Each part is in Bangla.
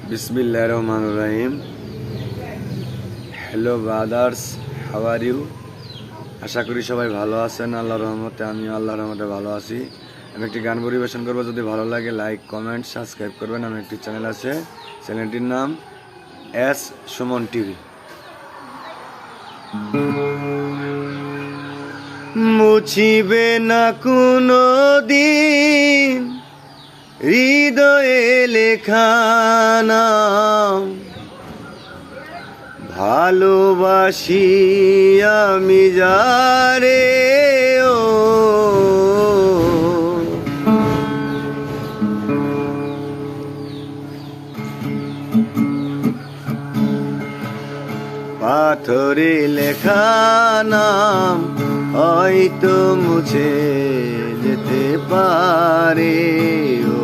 বিসমিল্লাহিররহমানিররহিম। Hello brothers, how are you? আশা করি সবাই ভালো আছেন। আল্লাহর রহমতে আমিও আল্লাহর রহমতে ভালো আছি। আমি একটি গান পরিবেশন করবো, যদি ভালো লাগে লাইক কমেন্ট সাবস্ক্রাইব করবেন। আমার একটি চ্যানেল আছে, চ্যানেলটির নাম এস সুমন টিভি। মুছিবে না কোনো দিন হৃদয়ে লেখা নাম, ভালোবাসি আমি যারে ও পাথরে লেখা নাম হয়তো মুছে যেতে পারে ও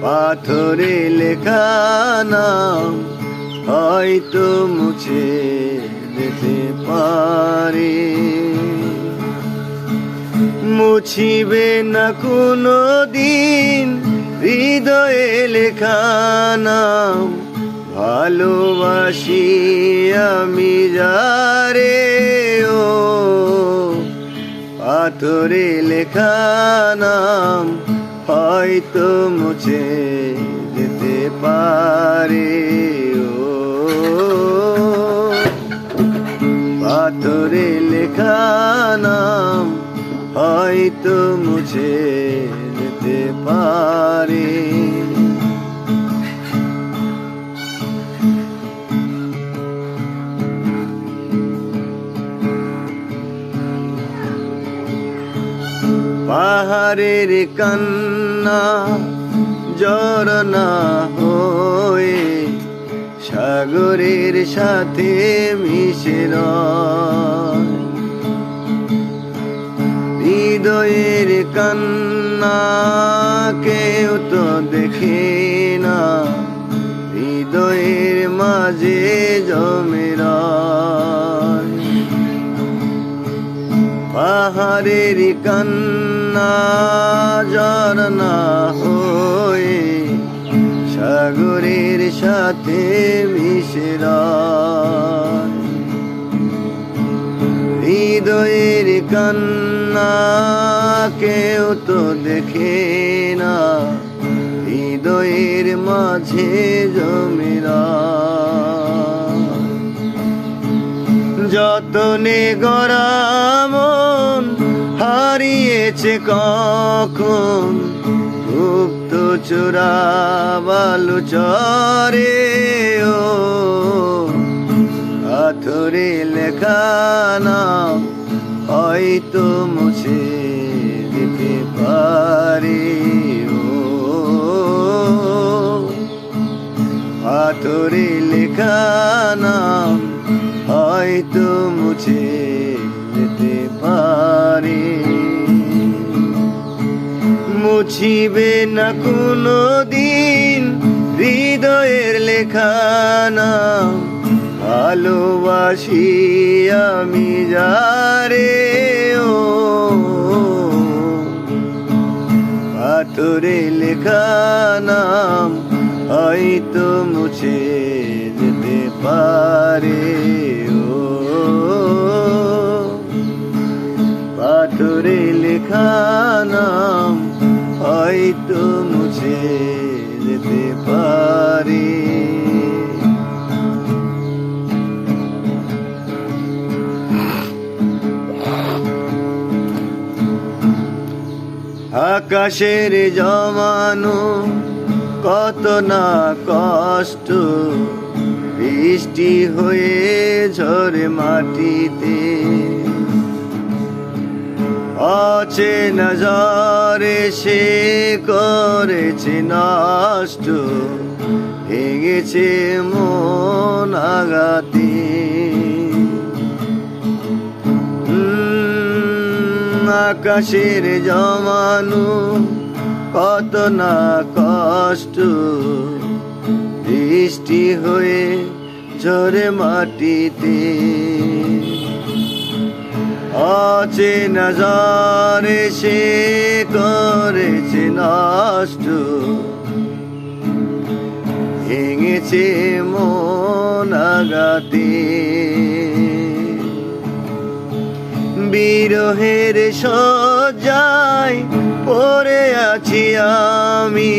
পাথরে লেখা নাম হয়তো মুছে যেতে পারে। মুছিবে না কোনো দিন হৃদয়ে লেখা নাম, ভালোবাসি আমি যারে ও পাথরে লেখা নাম হয়তো মুছে যেতে পারে ও পাথরে লেখা নাম হয়তো মুছে যেতে পারে। পাহাড়ের কান্না ঝরনা হয়ে সাগরের সাথে মিশে রয়, হৃদয়ের কান্না কেউ তো দেখে না, হৃদয়ের মাঝে জমে রয়। পাহাড়ের কান্না ঝরনা হয়ে সাগরের সাথে মিশে রয়, হৃদয়ের কান্না কেউ তো দেখে না, হৃদয়ের মাঝে জমে রয়। যতনে গড়া মন হারিয়েছে কখন, গুপ্ত চোরা বালু চরে ও পাথরে লেখা নাম হয়তো মুছে যেতে পারে ও পাথরে লেখা নাম হয়তো মুছে যেতে পারে। মুছিবে না কোনো দিন হৃদয়ের লেখা নাম, ভালোবাসি আমি যারে ও পাথরে লেখা নাম হয়তো মুছে যেতে পারে ও পাথরে লেখা নাম হয়তো মুছে যেতে পারে। আকাশের জমানো কত না কষ্ট, বৃষ্টি হয়ে ঝরে মাটিতে, অচেনা ঝড়ে সে করেছে নষ্ট, ভেঙেছে মন আঘাতে। আকাশের জমানো কত না কষ্ট, বৃষ্টি হয়ে ঝরে মাটিতে, অচেনা ঝড় সে করেছে নষ্ট, ভেঙেছে মন আঘাতে। বিরহের শয্যায় পড়ে আছি আমি,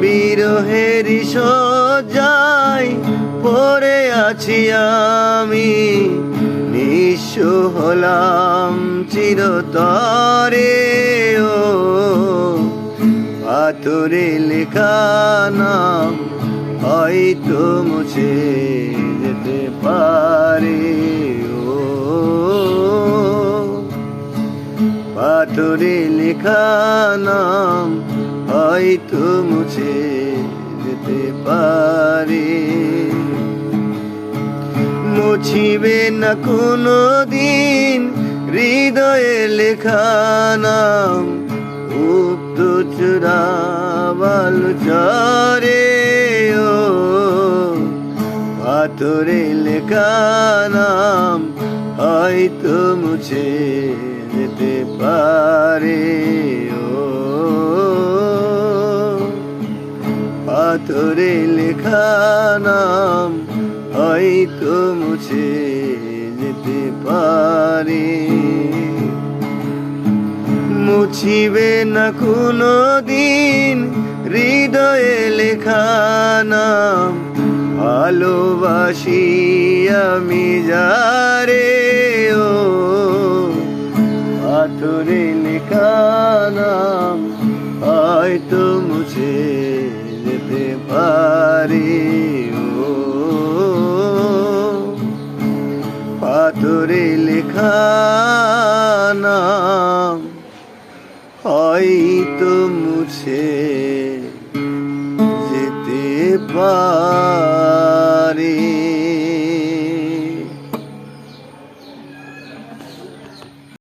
বিরহের শয্যায় পড়ে আছি আমি, নিঃস্ব হলাম চিরতরে। ও পাথরে লেখা নাম হয়তো মুছে যেতে পারে। ও পাথরে লেখা নাম হয়তো মুছে যেতে পারে। মুছিবে না কোনো দিন হৃদয়ে লেখা নাম, উক্ত চূড়াবাল চরে। ও পাথরে লেখা নাম হয়তো মুছে যেতে পারে। ও পাথরে লেখা নাম হয়তো মুছে যেতে পারে। মুছিবে না কোনো দিন হৃদয়ে লেখা নাম, ভালোবাসি আমি যারে। ও পাথরে লেখা নাম হয়তো মুছে যেতে পারে। ও পাথরে লেখা নাম হয়তো মুছে